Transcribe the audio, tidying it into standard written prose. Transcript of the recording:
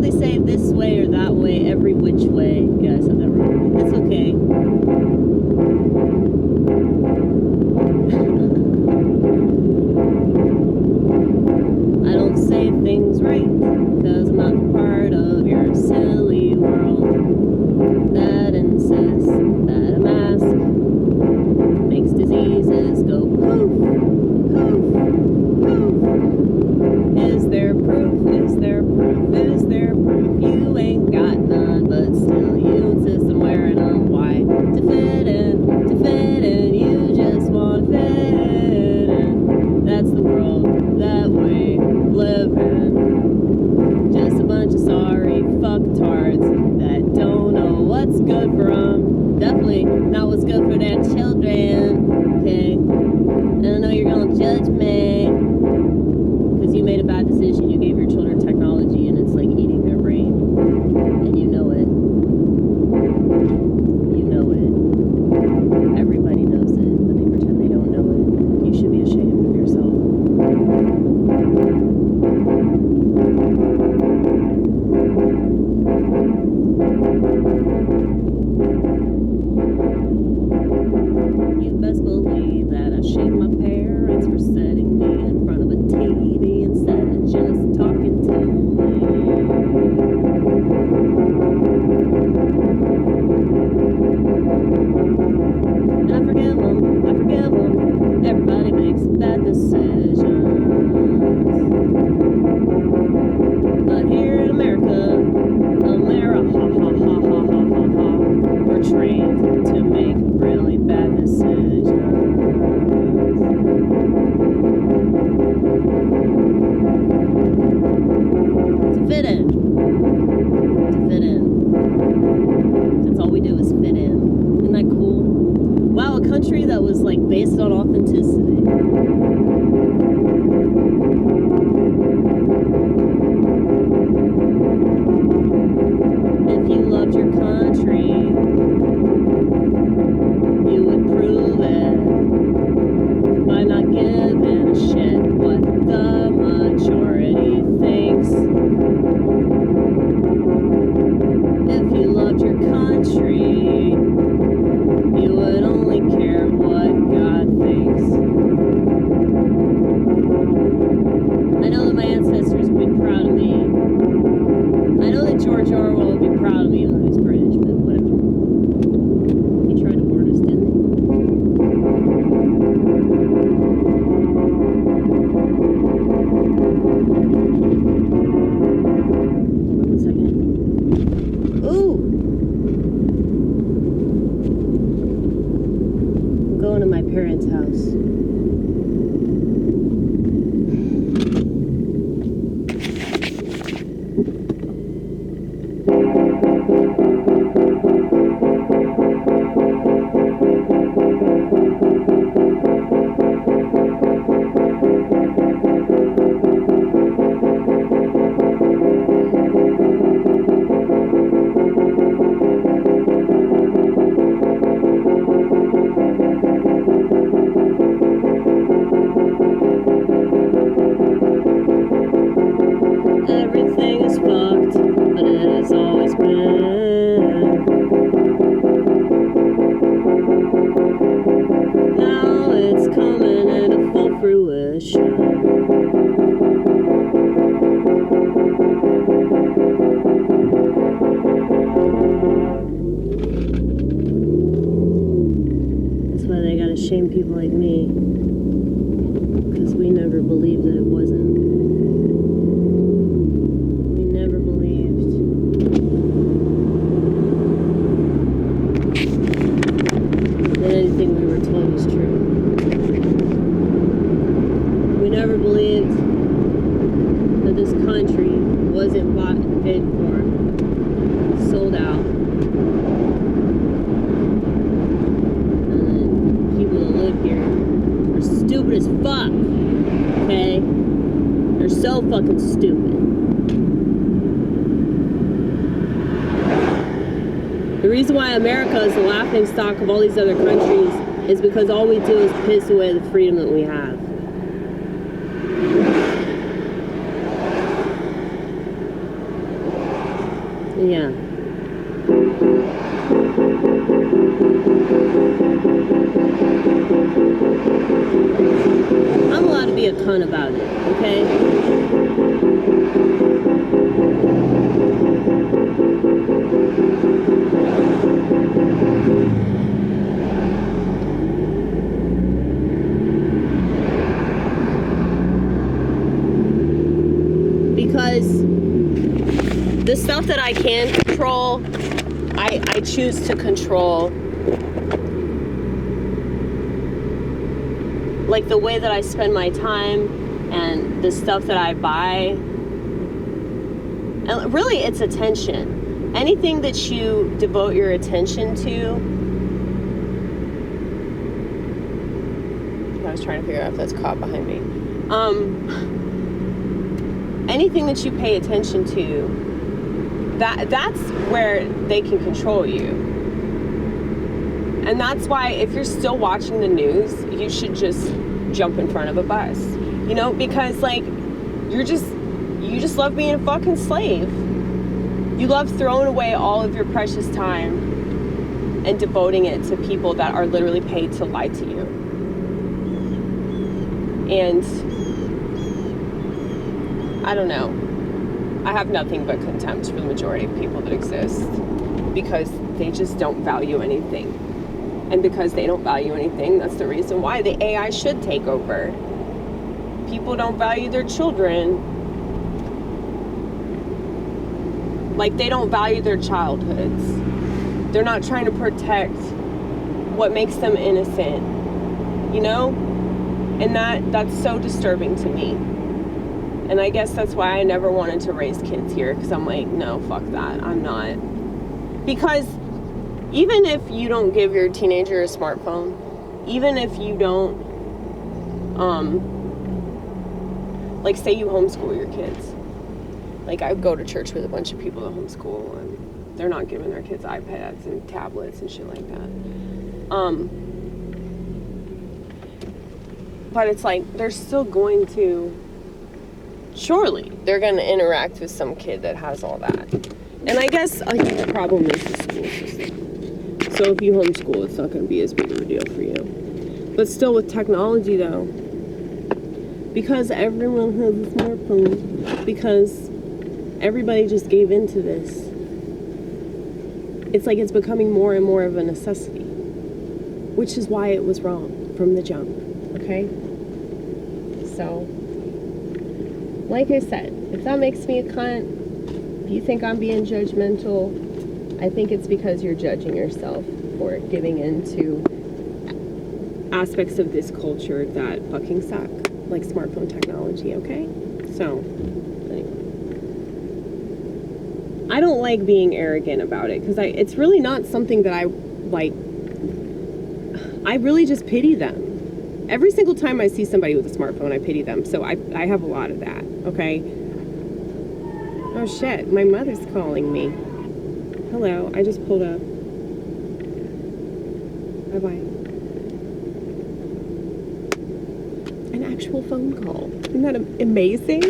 they say this way or that way, every which way. Yeah, I said that wrong. It's okay. I don't say things right, cause I'm not part of your silly world that insists that a mask makes diseases go poof, poof, poof. Is there proof? Is there proof? Is there proof? You ain't got none, but still you insist on wearing them. Why? To fit in, you just want to fit in. That's the world that we live in. Just a bunch of sorry fucktards that don't know what's good for them. Definitely not what's good for their children. Okay? And I know you're gonna judge me because you made a bad decision. You gave your children technology and it's like eating their brain. And you know it. You know it. Everybody knows it, but they pretend they don't know it. You should be ashamed of yourself. You best believe that I shame my parents for setting me in front of a TV instead of just talking to me. And I forgive them. Everybody makes bad decisions. But here in America, amerihahaha, we're trained to make really bad decisions. To fit in. To fit in. That's all we do is fit in. Isn't that cool? Wow, a country that was like based on authenticity. If you loved your country, you would prove it by not giving a shit what the majority thinks. If you loved your country, you would only care what God thinks. I know that my ancestors would be proud of me. I know that George Orwell would be proud of me, even though he's British, but whatever. He tried to warn us, didn't he? Hold on a second. Ooh! I'm going to my parents' house. Everything is fucked, but it has always been. Now it's coming into full fruition. That's why they gotta shame people like me, because we never believed that it wasn't. Anything we were told was true. We never believed that this country wasn't bought and paid for, sold out, and then people that live here are stupid as fuck, okay? They're so fucking stupid. The reason why America is the laughingstock of all these other countries is because all we do is piss away the freedom that we have. Yeah. I'm allowed to be a cunt about it, okay? Because the stuff that I can control, I choose to control. Like the way that I spend my time and the stuff that I buy. And really, it's attention. Anything that you devote your attention to. I was trying to figure out if that's caught behind me. Anything that you pay attention to, that's where they can control you. And that's why if you're still watching the news, you should just jump in front of a bus. You know, because like you just love being a fucking slave. You love throwing away all of your precious time and devoting it to people that are literally paid to lie to you. And I don't know. I have nothing but contempt for the majority of people that exist because they just don't value anything. And because they don't value anything, that's the reason why the AI should take over. People don't value their children. Like, they don't value their childhoods. They're not trying to protect what makes them innocent, you know? And that's so disturbing to me. And I guess that's why I never wanted to raise kids here, because I'm like, no, fuck that. I'm not. Because even if you don't give your teenager a smartphone, even if you don't, like, say you homeschool your kids. Like, I go to church with a bunch of people that homeschool, and they're not giving their kids iPads and tablets and shit like that. But it's like, they're still going to, surely, they're going to interact with some kid that has all that. And I guess a huge problem is the school system. So if you homeschool, it's not going to be as big of a deal for you. But still with technology, though, because everyone has a smartphone, because everybody just gave into this, it's like it's becoming more and more of a necessity, which is why it was wrong from the jump, okay? So, like I said, if that makes me a cunt, if you think I'm being judgmental, I think it's because you're judging yourself for giving into aspects of this culture that fucking suck, like smartphone technology, okay? So, anyway. I don't like being arrogant about it, because it's really not something that I like. I really just pity them. Every single time I see somebody with a smartphone, I pity them. So I have a lot of that, okay? Oh shit, my mother's calling me. Hello, I just pulled up. Bye-bye. An actual phone call. Isn't that amazing?